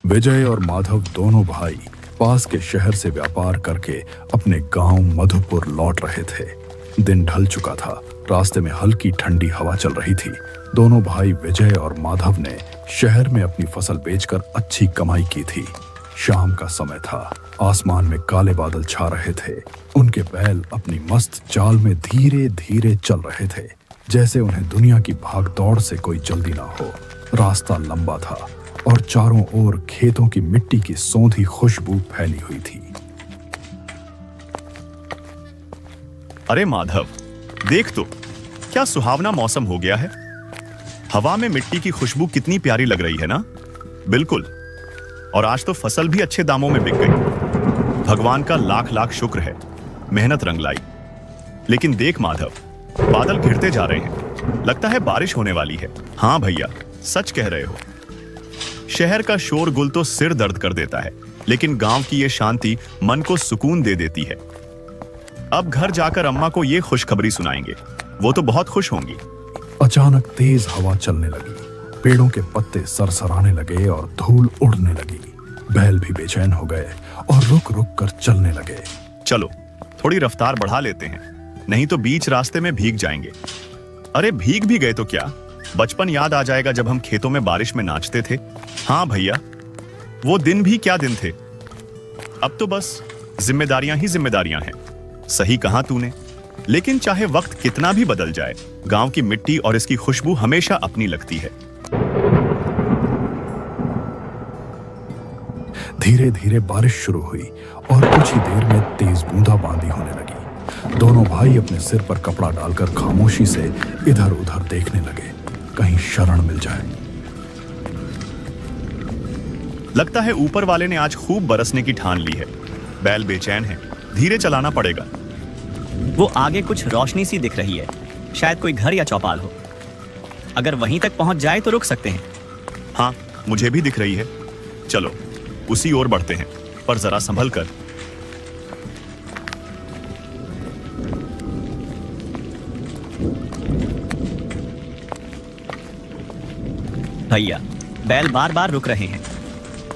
विजय और माधव दोनों भाई पास के शहर से व्यापार करके अपने गांव मधुपुर लौट रहे थे। दिन ढल चुका था। रास्ते में हल्की ठंडी हवा चल रही थी। दोनों भाई विजय और माधव ने शहर में अपनी फसल बेचकर अच्छी कमाई की थी। शाम का समय था। आसमान में काले बादल छा रहे थे। उनके बैल अपनी मस्त चाल में धीरे धीरे चल रहे थे, जैसे उन्हें दुनिया की भागदौड़ से कोई जल्दी ना हो। रास्ता लंबा था और चारों ओर खेतों की मिट्टी की सौंधी खुशबू फैली हुई थी। अरे माधव, देख तो, क्या सुहावना मौसम हो गया है। हवा में मिट्टी की खुशबू कितनी प्यारी लग रही है ना। बिल्कुल। और आज तो फसल भी अच्छे दामों में बिक गई। भगवान का लाख लाख शुक्र है, मेहनत रंग लाई। लेकिन देख माधव, बादल घिरते जा रहे हैं। लगता है बारिश होने वाली है। हाँ भैया, सच कह रहे हो। शहर का शोरगुल तो सिर दर्द कर देता है, लेकिन गांव की ये शांति मन को सुकून दे देती है। अब घर जाकर अम्मा को ये खुशखबरी सुनाएंगे। वो तो बहुत खुश होंगी। अचानक तेज हवा चलने लगी। पेड़ों के पत्ते सरसराने लगे और धूल उड़ने लगी। बैल भी बेचैन हो गए और रुक रुक कर चलने लगे। चलो थोड़ी रफ्तार बढ़ा लेते हैं, नहीं तो बीच रास्ते में भीग जाएंगे। अरे भीग भी गए तो क्या, बचपन याद आ जाएगा जब हम खेतों में बारिश में नाचते थे। हाँ भैया, वो दिन भी क्या दिन थे। अब तो बस जिम्मेदारियां ही जिम्मेदारियां हैं। सही कहा तूने। लेकिन चाहे वक्त कितना भी बदल जाए, गांव की मिट्टी और इसकी खुशबू हमेशा अपनी लगती है। धीरे धीरे बारिश शुरू हुई और कुछ ही देर में तेज बूंदाबांदी होने लगी। दोनों भाई अपने सिर पर कपड़ा डालकर खामोशी से इधर उधर देखने लगे, कहीं शरण मिल जाए। लगता है ऊपर वाले ने आज खूब बरसने की ठान ली है। बैल बेचैन है, धीरे चलाना पड़ेगा। वो आगे कुछ रोशनी सी दिख रही है, शायद कोई घर या चौपाल हो। अगर वहीं तक पहुंच जाए तो रुक सकते हैं। हाँ, मुझे भी दिख रही है। चलो उसी ओर बढ़ते हैं, पर जरा संभल कर। भैया, बैल बार बार रुक रहे हैं।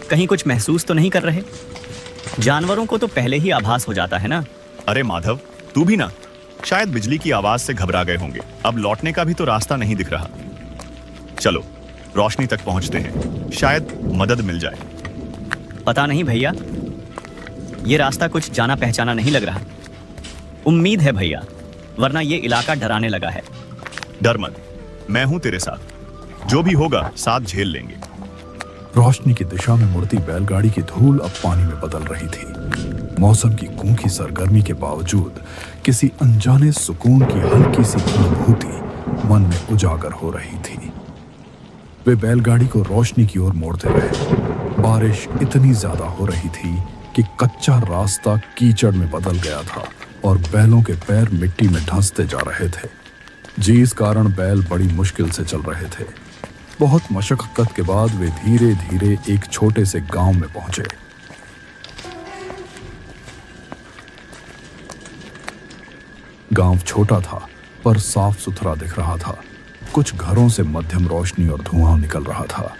कहीं कुछ महसूस तो नहीं कर रहे? जानवरों को तो पहले ही आभास हो जाता है ना। अरे माधव, तू भी ना। शायद बिजली की आवाज से घबरा गए होंगे। अब लौटने का भी तो रास्ता नहीं दिख रहा। चलो रोशनी तक पहुंचते हैं, शायद मदद मिल जाए। पता नहीं भैया, ये रास्ता कुछ जाना पहचाना नहीं लग रहा। उम्मीद है भैया, वरना ये इलाका डराने लगा है। डर मत, मैं हूं तेरे साथ। जो भी होगा साथ झेल लेंगे। रोशनी की दिशा में मुड़ती बैलगाड़ी की धूल अब पानी में बदल रही थी। मौसम की खूंखी सरगर्मी के बावजूद किसी अनजाने सुकून की हल्की सी अनुभूति मन में उजागर हो रही थी। वे बैलगाड़ी को रोशनी की ओर मोड़ते रहे। बारिश इतनी ज्यादा हो रही थी कि कच्चा रास्ता कीचड़ में बदल गया था और बैलों के पैर मिट्टी में धंसते जा रहे थे, जिस कारण बैल बड़ी मुश्किल से चल रहे थे। बहुत मशक्कत के बाद वे धीरे धीरे एक छोटे से गांव में पहुंचे। गांव छोटा था पर साफ सुथरा दिख रहा था। कुछ घरों से मध्यम रोशनी और धुआं निकल रहा था।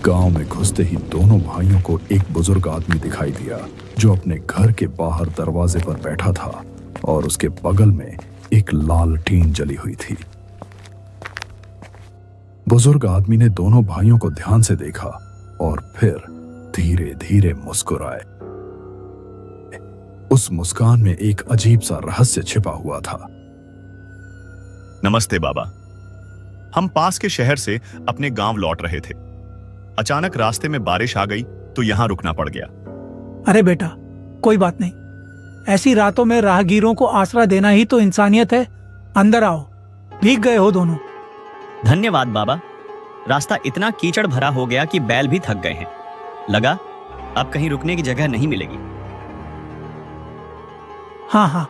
गांव में घुसते ही दोनों भाइयों को एक बुजुर्ग आदमी दिखाई दिया, जो अपने घर के बाहर दरवाजे पर बैठा था और उसके बगल में एक लाल टीन जली हुई थी। बुजुर्ग आदमी ने दोनों भाइयों को ध्यान से देखा और फिर धीरे धीरे मुस्कुराए। उस मुस्कान में एक अजीब सा रहस्य छिपा हुआ था। नमस्ते बाबा। हम पास के शहर से अपने गांव लौट रहे थे। अचानक रास्ते में बारिश आ गई तो यहां रुकना पड़ गया। अरे बेटा, कोई बात नहीं। ऐसी रातों में राहगीरों को आसरा देना ही तो इंसानियत है। अंदर आओ, भीग गए हो दोनों। धन्यवाद बाबा। रास्ता इतना कीचड़ भरा हो गया कि बैल भी थक गए हैं। लगा अब कहीं रुकने की जगह नहीं मिलेगी। हाँ,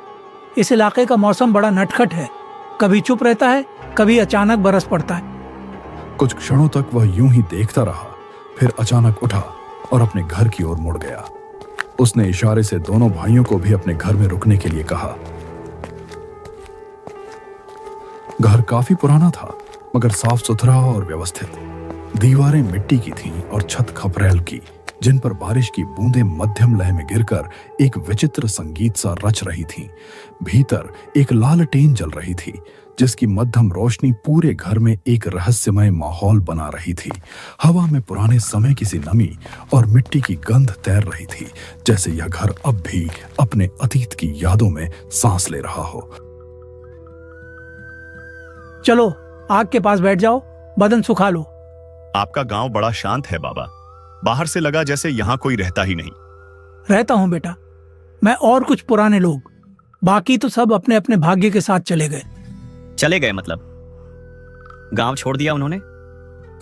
इस इलाके का मौसम बड़ा नटखट है। कभी चुप रहता है, कभी अचानक बरस पड़ता है। कुछ क्षणों तक वह यूं ही देखता रहा, फिर अचानक उठा और अपने घर की ओर मुड़ गया। उसने इशारे से दोनों भाइयों को भी अपने घर में रुकने के लिए कहा। घर काफी पुराना था, मगर साफ सुथरा और व्यवस्थित। दीवारें मिट्टी की थीं और छत खपरेल की, जिन पर बारिश की बूंदें मध्यम लय में गिरकर एक विचित्र संगीत सा रच रही थीं। भीतर एक लालटेन जल रही थी, जिसकी मध्यम रोशनी पूरे घर में एक रहस्यमय माहौल बना रही थी। हवा में पुराने समय की सी नमी और मिट्टी की गंध तैर रही थी, जैसे यह घर अब भी अपने अतीत की यादों में सांस ले रहा हो। चलो आग के पास बैठ जाओ, बदन सुखा लो। आपका गांव बड़ा शांत है बाबा। बाहर से लगा जैसे यहां कोई रहता ही नहीं। रहता हूं बेटा, मैं और कुछ पुराने लोग, बाकी तो सब अपने अपने भाग्य के साथ चले गए। चले गए मतलब गांव छोड़ दिया उन्होंने?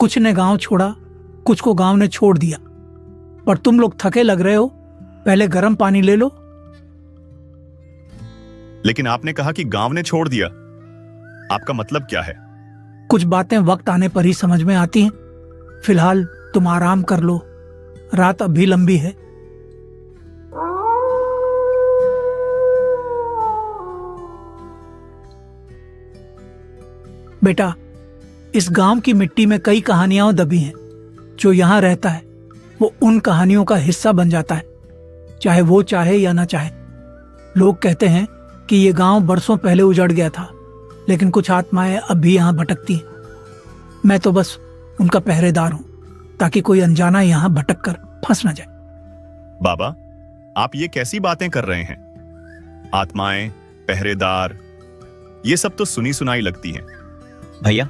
कुछ ने गांव छोड़ा, कुछ को गांव ने छोड़ दिया। पर तुम लोग थके लग रहे हो, पहले गर्म पानी ले लो। लेकिन आपने कहा कि गांव ने छोड़ दिया, आपका मतलब क्या है? कुछ बातें वक्त आने पर ही समझ में आती हैं। फिलहाल तुम आराम कर लो, रात अभी लंबी है। बेटा, इस गांव की मिट्टी में कई कहानियां दबी हैं। जो यहां रहता है वो उन कहानियों का हिस्सा बन जाता है, चाहे वो चाहे या ना चाहे। लोग कहते हैं कि ये गांव बरसों पहले उजड़ गया था, लेकिन कुछ आत्माएं अब भी यहां भटकती हैं। मैं तो बस उनका पहरेदार हूं, ताकि कोई अनजाना यहां भटक कर फंस ना जाए। बाबा, आप ये कैसी बातें कर रहे हैं? आत्माएं, पहरेदार, ये सब तो सुनी सुनाई लगती हैं। भैया,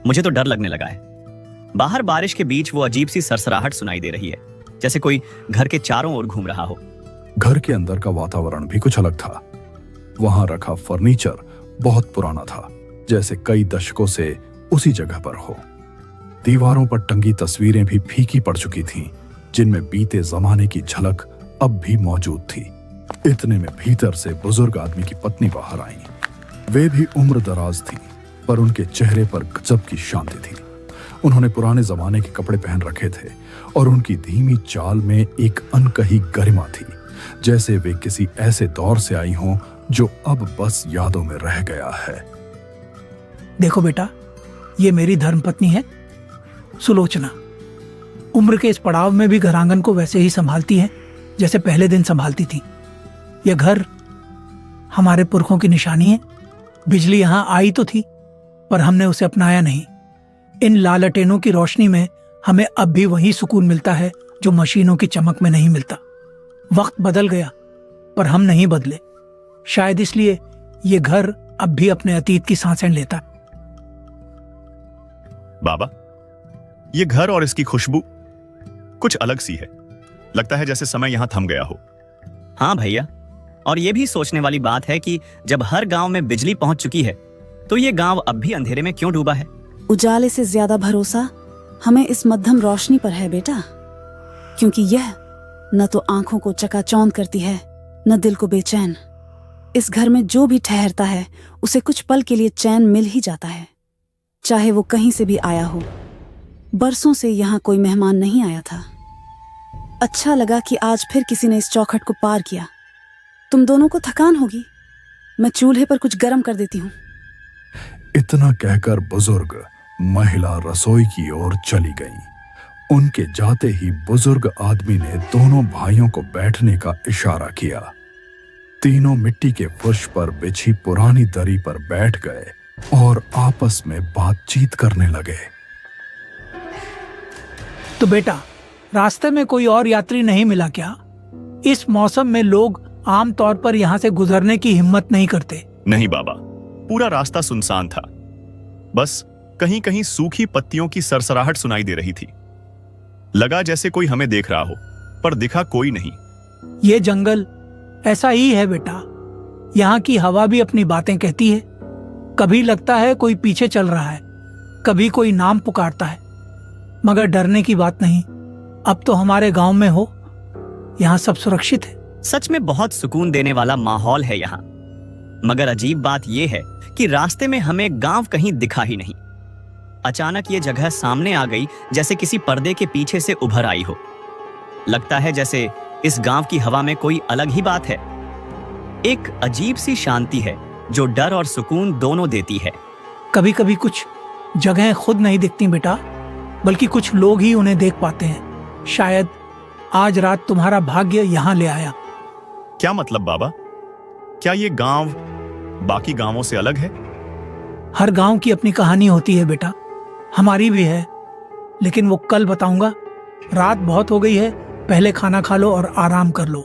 मुझे तो डर लगने लगा है। बाहर बारिश के बीच वो अजीब सी सरसराहट सुनाई दे रही है, जैसे कोई घर के चारों ओर घूम रहा हो। घर के अंदर का वातावरण भी कुछ अलग था। वहां रखा फर्नीचर बहुत पुराना था, जैसे कई दशकों से उसी जगह पर हो। दीवारों पर टंगी तस्वीरें भी फीकी पड़ चुकी थीं, जिनमें बीते जमाने की झलक अब भी मौजूद थी। इतने में भीतर से बुजुर्ग आदमी की पत्नी बाहर आई। वे भी उम्र दराज थी, पर उनके चेहरे पर गजब की शांति थी। उन्होंने पुराने जमाने के कपड़े पहन रखे थे और उनकी धीमी चाल में एक अनकही गरिमा थी, जैसे वे किसी ऐसे दौर से आई हों जो अब बस यादों में रह गया है। देखो बेटा, ये मेरी धर्मपत्नी है सुलोचना। उम्र के इस पड़ाव में भी घरांगन को वैसे ही संभालती है जैसे पहले दिन संभालती थी। यह घर हमारे पुरखों की निशानी है। बिजली यहां आई तो थी, पर हमने उसे अपनाया नहीं। इन लालटेनों की रोशनी में हमें अब भी वही सुकून मिलता है जो मशीनों की चमक में नहीं मिलता। वक्त बदल गया, पर हम नहीं बदले। शायद इसलिए ये घर अब भी अपने अतीत की सांसें लेता है। बाबा, ये घर और इसकी खुशबू कुछ अलग सी है। लगता है जैसे समय यहां थम गया हो। हाँ भैया, और ये भी सोचने वाली बात है कि जब हर गांव में बिजली पहुंच चुकी है, तो ये गांव अब भी अंधेरे में क्यों डूबा है? उजाले से ज्यादा भरोसा हमें इस मध्यम रोशनी पर है बेटा, क्योंकि यह न तो आंखों को चकाचौंध करती है, न दिल को बेचैन। इस घर में जो भी ठहरता है उसे कुछ पल के लिए चैन मिल ही जाता है, चाहे वो कहीं से भी आया हो। बरसों से यहाँ कोई मेहमान नहीं आया था। अच्छा लगा कि आज फिर किसी ने इस चौखट को पार किया। तुम दोनों को थकान होगी, मैं चूल्हे पर कुछ गर्म कर देती हूँ। इतना कहकर बुजुर्ग महिला रसोई की ओर चली गई। उनके जाते ही बुजुर्ग आदमी ने दोनों भाइयों को बैठने का इशारा किया। तीनों मिट्टी के फर्श पर बिछी पुरानी दरी पर बैठ गए और आपस में बातचीत करने लगे। तो बेटा, रास्ते में कोई और यात्री नहीं मिला क्या? इस मौसम में लोग आमतौर पर यहाँ से गुजरने की हिम्मत नहीं करते। नहीं बाबा, पूरा रास्ता सुनसान था। बस कहीं कहीं सूखी पत्तियों की सरसराहट सुनाई दे रही थी। लगा जैसे कोई हमें देख रहा हो, पर दिखा कोई नहीं। ये जंगल ऐसा ही है बेटा। यहाँ की हवा भी अपनी बातें कहती है। कभी लगता है कोई पीछे चल रहा है, कभी कोई नाम पुकारता है, मगर डरने की बात नहीं। अब तो हमारे गांव में हो, यहाँ सब सुरक्षित है। सच में बहुत सुकून देने वाला माहौल है यहाँ। मगर अजीब बात यह है कि रास्ते में हमें गांव कहीं दिखा ही नहीं। अचानक ये जगह सामने आ गई, जैसे किसी पर्दे के पीछे से उभर आई हो। लगता है जैसे इस गांव की हवा में कोई अलग ही बात है। एक अजीब सी शांति है जो डर और सुकून दोनों देती है। कभी कभी कुछ जगहें खुद नहीं दिखती बेटा, बल्कि कुछ लोग ही उन्हें देख पाते हैं। शायद आज रात तुम्हारा भाग्य यहाँ ले आया। क्या मतलब बाबा? क्या ये गांव बाकी गांवों से अलग है? हर गांव की अपनी कहानी होती है बेटा, हमारी भी है, लेकिन वो कल बताऊंगा। रात बहुत हो गई है, पहले खाना खा लो और आराम कर लो।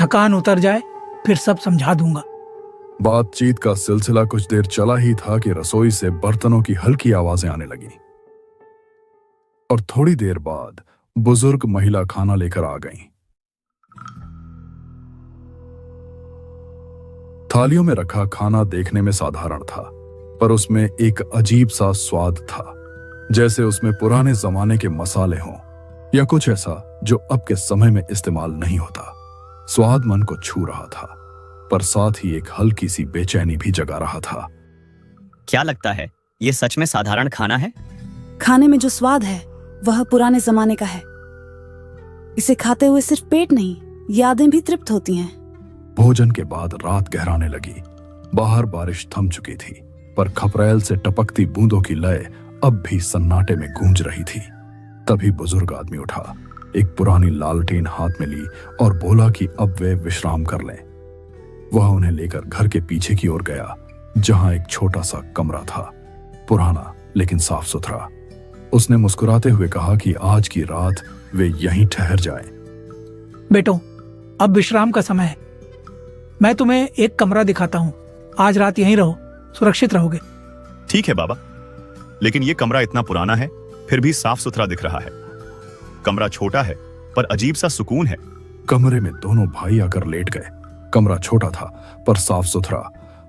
थकान उतर जाए फिर सब समझा दूंगा। बातचीत का सिलसिला कुछ देर चला ही था कि रसोई से बर्तनों की हल्की आवाजें आने लगी और थोड़ी देर बाद बुजुर्ग महिला खाना लेकर आ गईं। थालियों में रखा खाना देखने में साधारण था, पर उसमें एक अजीब सा स्वाद था, जैसे उसमें पुराने जमाने के मसाले हों या कुछ ऐसा जो अब के समय में इस्तेमाल नहीं होता। स्वाद मन को छू रहा था, पर साथ ही एक हल्की सी बेचैनी भी जगा रहा था। क्या लगता है ये सच में साधारण खाना है? खाने में जो स्वाद है वह पुराने जमाने का है। इसे खाते हुए सिर्फ पेट नहीं, यादें भी तृप्त होती हैं। भोजन के बाद रात गहराने लगी। बाहर बारिश थम चुकी थी, पर खपरेल से टपकती बूंदों की लय अब भी सन्नाटे में गूंज रही थी। तभी बुजुर्ग आदमी उठा, एक पुरानी लालटेन हाथ में ली और बोला कि अब वे विश्राम कर लें। वह उन्हें लेकर घर के पीछे की ओर गया, जहां एक छोटा सा कमरा था, पुराना लेकिन साफ सुथरा। उसने मुस्कुराते हुए कहा कि आज की रात वे यहीं ठहर जाएं। बेटो, अब विश्राम का समय है। मैं तुम्हें एक कमरा दिखाता हूँ। आज रात यहीं रहो, सुरक्षित रहोगे। ठीक है बाबा, लेकिन ये कमरा इतना पुराना है, फिर भी साफ सुथरा दिख रहा है। कमरा छोटा है, पर अजीब सा सुकून है। कमरे में दोनों भाई आकर लेट गए। कमरा छोटा था, पर साफ सुथरा।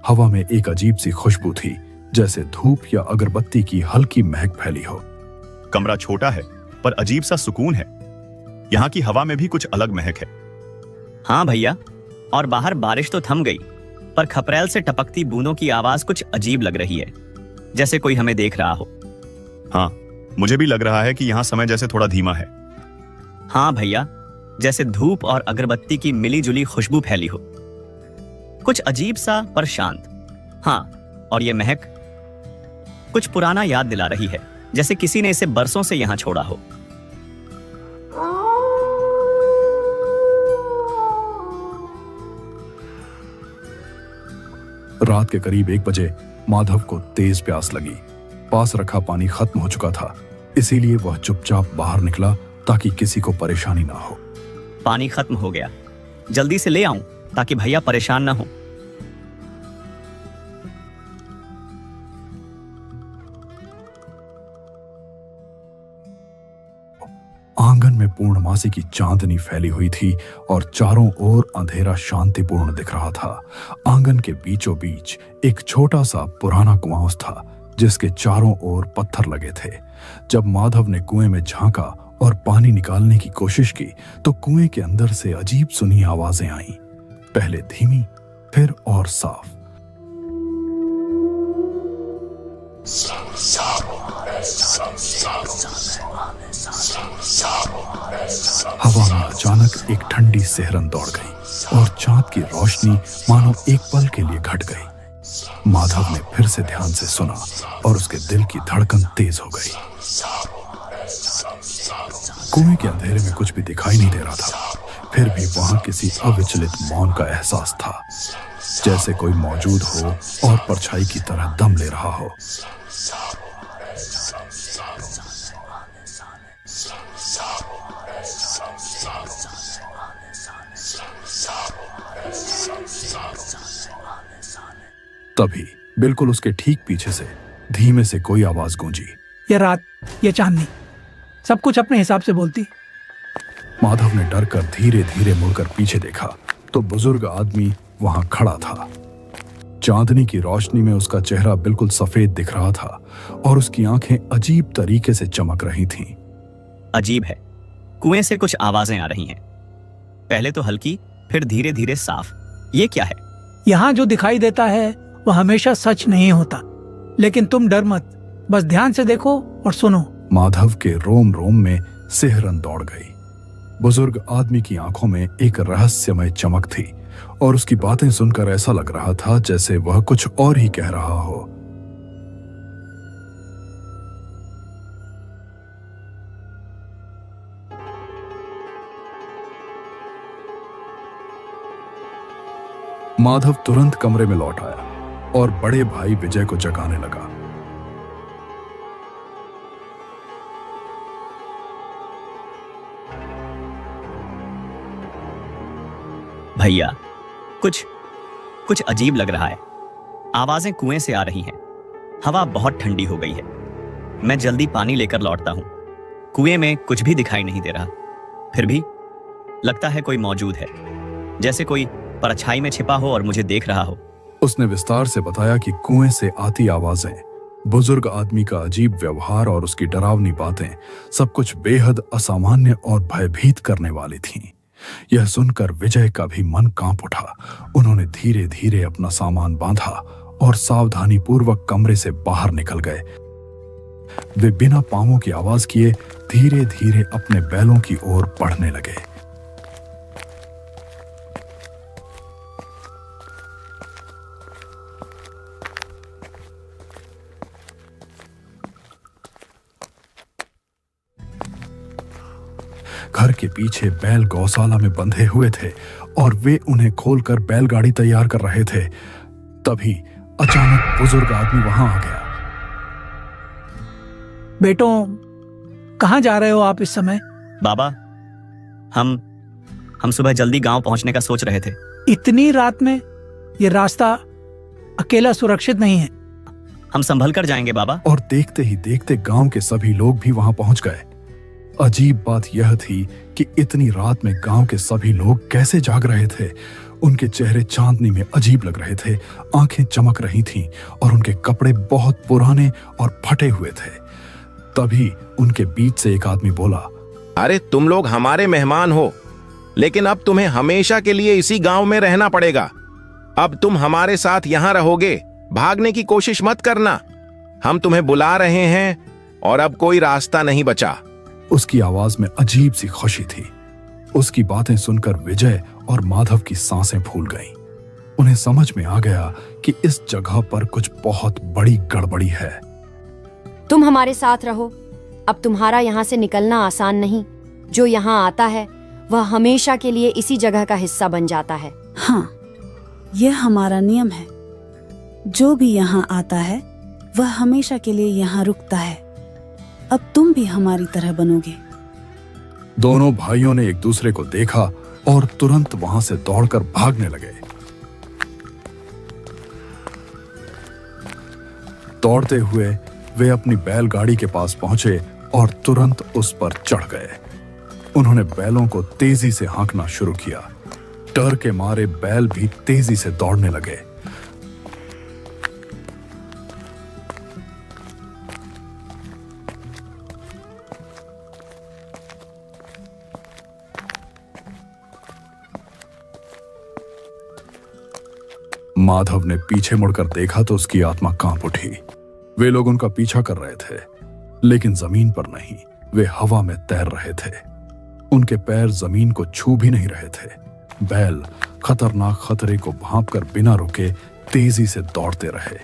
हवा में एक अजीब सी खुशबू थी, जैसे धूप या अगरबत्ती की हल्की महक फैली हो। कमरा छोटा है, पर अजीब सा सुकून है। यहाँ की हवा में भी कुछ अलग महक है। हाँ भैया, और बाहर बारिश तो थम गई, पर खपरेल से टपकती बूंदों की आवाज कुछ अजीब लग रही है, जैसे कोई हमें देख रहा हो। हाँ, मुझे भी लग रहा है कि यहाँ समय जैसे थोड़ा धीमा है। हाँ भैया, जैसे धूप और अगरबत्ती की मिली जुली खुशबू फैली हो। कुछ अजीब सा पर शांत। हाँ, और ये महक कुछ पुराना याद दिला रही है, जैसे किसी ने इसे बरसों से यहां छोड़ा हो। रात के करीब 1 बजे माधव को तेज प्यास लगी। पास रखा पानी खत्म हो चुका था, इसीलिए वह चुपचाप बाहर निकला ताकि किसी को परेशानी ना हो। पानी खत्म हो गया, जल्दी से ले आऊं ताकि भैया परेशान ना हो। आंगन में पूर्णमासी की चांदनी फैली हुई थी और चारों ओर अंधेरा शांतिपूर्ण दिख रहा था। आंगन के बीचों बीच एक छोटा सा पुराना कुआं था, जिसके चारों ओर पत्थर लगे थे। जब माधव ने कुएं में झांका और पानी निकालने की कोशिश की, तो कुएं के अंदर से अजीब सुनी आवाजें आईं, पहले धीमी, फिर और साफ। हवा में अचानक एक ठंडी सिहरन दौड़ गई और चांद की रोशनी मानो एक पल के लिए घट गई। माधव ने फिर से ध्यान से सुना और उसके दिल की धड़कन तेज हो गई। कुएं के अंधेरे में कुछ भी दिखाई नहीं दे रहा था, फिर भी वहां किसी अविचलित मौन का एहसास था, जैसे कोई मौजूद हो और परछाई की तरह दम ले रहा हो। तभी बिल्कुल उसके ठीक पीछे से धीमे से कोई आवाज गूंजी। ये रात, ये चांदनी, सब कुछ अपने हिसाब से बोलती। माधव ने डर कर धीरे धीरे मुड़कर पीछे देखा तो बुजुर्ग आदमी वहां खड़ा था। चांदनी की रोशनी में उसका चेहरा बिल्कुल सफेद दिख रहा था और उसकी आंखें अजीब तरीके से चमक रही थीं। अजीब है, कुएं से कुछ आवाजें आ रही हैं, पहले तो हल्की, फिर धीरे धीरे साफ। ये क्या है? यहाँ जो दिखाई देता है वह हमेशा सच नहीं होता, लेकिन तुम डर मत, बस ध्यान से देखो और सुनो। माधव के रोम रोम में सिहरन दौड़ गई। बुजुर्ग आदमी की आंखों में एक रहस्यमय चमक थी और उसकी बातें सुनकर ऐसा लग रहा था जैसे वह कुछ और ही कह रहा हो। माधव तुरंत कमरे में लौट आया और बड़े भाई विजय को जगाने लगा। भैया, कुछ कुछ अजीब लग रहा है। आवाजें कुएं से आ रही हैं। हवा बहुत ठंडी हो गई है। मैं जल्दी पानी लेकर लौटता हूं। कुएं में कुछ भी दिखाई नहीं दे रहा। फिर भी लगता है कोई मौजूद है, जैसे कोई परछाई में छिपा हो और मुझे देख रहा हो। उसने विस्तार से बताया कि कुएं से आती आवाजें, बुजुर्ग आदमी का अजीब व्यवहार और उसकी डरावनी बातें सब कुछ बेहद असामान्य और भयभीत करने वाली थीं। यह सुनकर विजय का भी मन कांप उठा। उन्होंने धीरे धीरे अपना सामान बांधा और सावधानी पूर्वक कमरे से बाहर निकल गए। वे बिना पांवों की आवाज किए धीरे धीरे अपने बैलों की ओर बढ़ने लगे। घर के पीछे बैल गौशाला में बंधे हुए थे और वे उन्हें खोलकर बैलगाड़ी तैयार कर रहे थे। तभी अचानक बुजुर्ग आदमी वहां आ गया। बेटों, कहाँ जा रहे हो आप इस समय? बाबा, हम सुबह जल्दी गांव पहुंचने का सोच रहे थे। इतनी रात में? ये रास्ता अकेला सुरक्षित नहीं है। हम संभल कर जाएंगे बाबा। और देखते ही देखते गांव के सभी लोग भी वहां पहुंच गए। अजीब बात यह थी कि इतनी रात में गांव के सभी लोग कैसे जाग रहे थे। उनके चेहरे चांदनी में अजीब लग रहे थे, आंखें चमक रही थीं और उनके कपड़े बहुत पुराने और फटे हुए थे। तभी उनके बीच से एक आदमी बोला, अरे तुम लोग हमारे मेहमान हो, लेकिन अब तुम्हें हमेशा के लिए इसी गांव में रहना पड़ेगा। अब तुम हमारे साथ यहां रहोगे, भागने की कोशिश मत करना। हम तुम्हें बुला रहे हैं और अब कोई रास्ता नहीं बचा। उसकी आवाज में अजीब सी खुशी थी। उसकी बातें सुनकर विजय और माधव की सांसें फूल गईं। उन्हें समझ में आ गया कि इस जगह पर कुछ बहुत बड़ी गड़बड़ी है। तुम हमारे साथ रहो। अब तुम्हारा यहाँ से निकलना आसान नहीं। जो यहाँ आता है वह हमेशा के लिए इसी जगह का हिस्सा बन जाता है। हाँ, यह हमारा नियम है। जो भी यहाँ आता है वह हमेशा के लिए यहाँ रुकता है। अब तुम भी हमारी तरह बनोगे। दोनों भाइयों ने एक दूसरे को देखा और तुरंत वहां से दौड़कर भागने लगे। दौड़ते हुए वे अपनी बैलगाड़ी के पास पहुंचे और तुरंत उस पर चढ़ गए। उन्होंने बैलों को तेजी से हाँकना शुरू किया। डर के मारे बैल भी तेजी से दौड़ने लगे। माधव ने पीछे मुड़कर देखा तो उसकी आत्मा कांप उठी। वे लोग उनका पीछा कर रहे थे, लेकिन जमीन पर नहीं, वे हवा में तैर रहे थे। उनके पैर जमीन को छू भी नहीं रहे थे। बैल खतरनाक खतरे को भांपकर बिना रुके तेजी से दौड़ते रहे।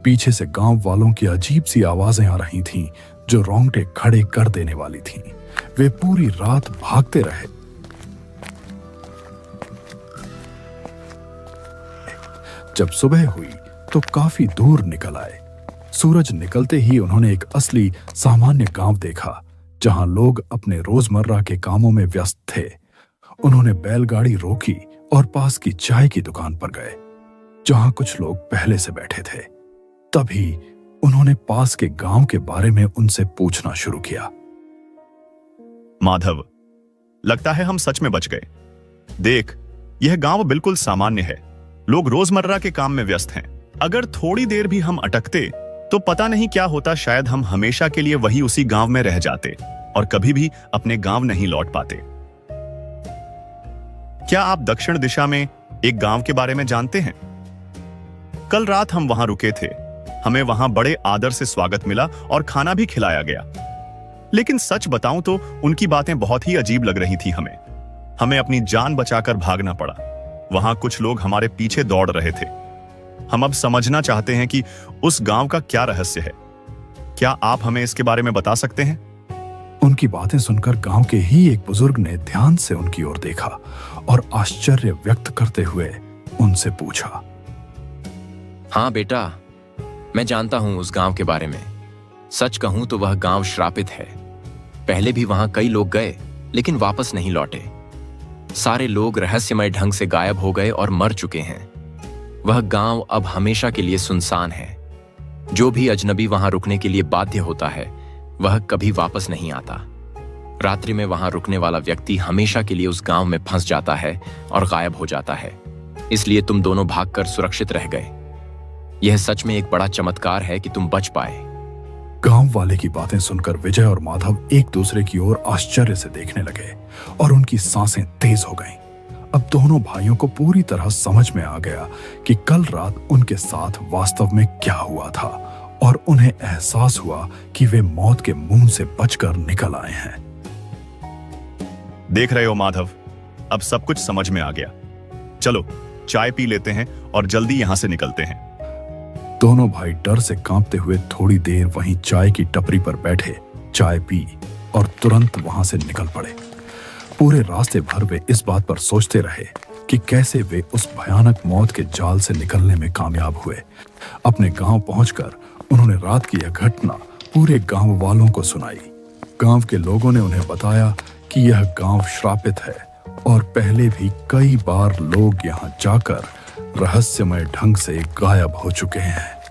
पीछे से गांव वालों की अजीब सी आवाजें आ रही थीं, जो रोंगटे खड़े कर देने वाली थीं। वे पूरी रात भागते रहे। जब सुबह हुई तो काफी दूर निकल आए। सूरज निकलते ही उन्होंने एक असली सामान्य गांव देखा, जहां लोग अपने रोजमर्रा के कामों में व्यस्त थे। उन्होंने बैलगाड़ी रोकी और पास की चाय की दुकान पर गए, जहां कुछ लोग पहले से बैठे थे। तभी उन्होंने पास के गांव के बारे में उनसे पूछना शुरू किया। माधव, लगता है हम सच में बच गए। देख, यह गांव बिल्कुल सामान्य है। लोग रोजमर्रा के काम में व्यस्त हैं। अगर थोड़ी देर भी हम अटकते तो पता नहीं क्या होता। शायद हम हमेशा के लिए वही उसी गांव में रह जाते और कभी भी अपने गांव नहीं लौट पाते। क्या आप दक्षिण दिशा में एक गांव के बारे में जानते हैं? कल रात हम वहां रुके थे। हमें वहां बड़े आदर से स्वागत मिला और खाना भी खिलाया गया। लेकिन सच बताऊं तो उनकी बातें बहुत ही अजीब लग रही थी। हमें अपनी जान बचाकर भागना पड़ा। वहां कुछ लोग हमारे पीछे दौड़ रहे थे। हम अब समझना चाहते हैं कि उस गांव का क्या रहस्य है। क्या आप हमें इसके बारे में बता सकते हैं? उनकी बातें सुनकर गांव के ही एक बुजुर्ग ने ध्यान से उनकी ओर देखा और आश्चर्य व्यक्त करते हुए उनसे पूछा। हाँ बेटा, मैं जानता हूं उस गांव के बारे में। सच कहूं तो वह गांव श्रापित है। पहले भी वहां कई लोग गए लेकिन वापस नहीं लौटे। सारे लोग रहस्यमय ढंग से गायब हो गए और मर चुके हैं। वह गांव अब हमेशा के लिए सुनसान है। जो भी अजनबी वहां रुकने के लिए बाध्य होता है वह कभी वापस नहीं आता। रात्रि में वहां रुकने वाला व्यक्ति हमेशा के लिए उस गांव में फंस जाता है और गायब हो जाता है। इसलिए तुम दोनों भागकर सुरक्षित रह गए। यह सच में एक बड़ा चमत्कार है कि तुम बच पाए। गांव वाले की बातें सुनकर विजय और माधव एक दूसरे की ओर आश्चर्य से देखने लगे और उनकी सांसें तेज हो गईं। अब दोनों भाइयों को पूरी तरह समझ में आ गया कि कल रात उनके साथ वास्तव में क्या हुआ था और उन्हें एहसास हुआ कि वे मौत के मुंह से बचकर निकल आए हैं। देख रहे हो माधव, अब सब कुछ समझ में आ गया। चलो चाय पी लेते हैं और जल्दी यहां से निकलते हैं। दोनों भाई डर से कांपते हुए थोड़ी देर वहीं चाय की टपरी पर बैठे, चाय पी और तुरंत वहां से निकल पड़े। पूरे रास्ते भर वे इस बात पर सोचते रहे कि कैसे वे उस भयानक मौत के जाल से निकलने में कामयाब हुए। अपने गांव पहुंचकर उन्होंने रात की यह घटना पूरे गांव वालों को सुनाई। गांव के लोगों ने उन्हें बताया कि यह गांव श्रापित है और पहले भी कई बार लोग यहां जाकर रहस्यमय ढंग से गायब हो चुके हैं।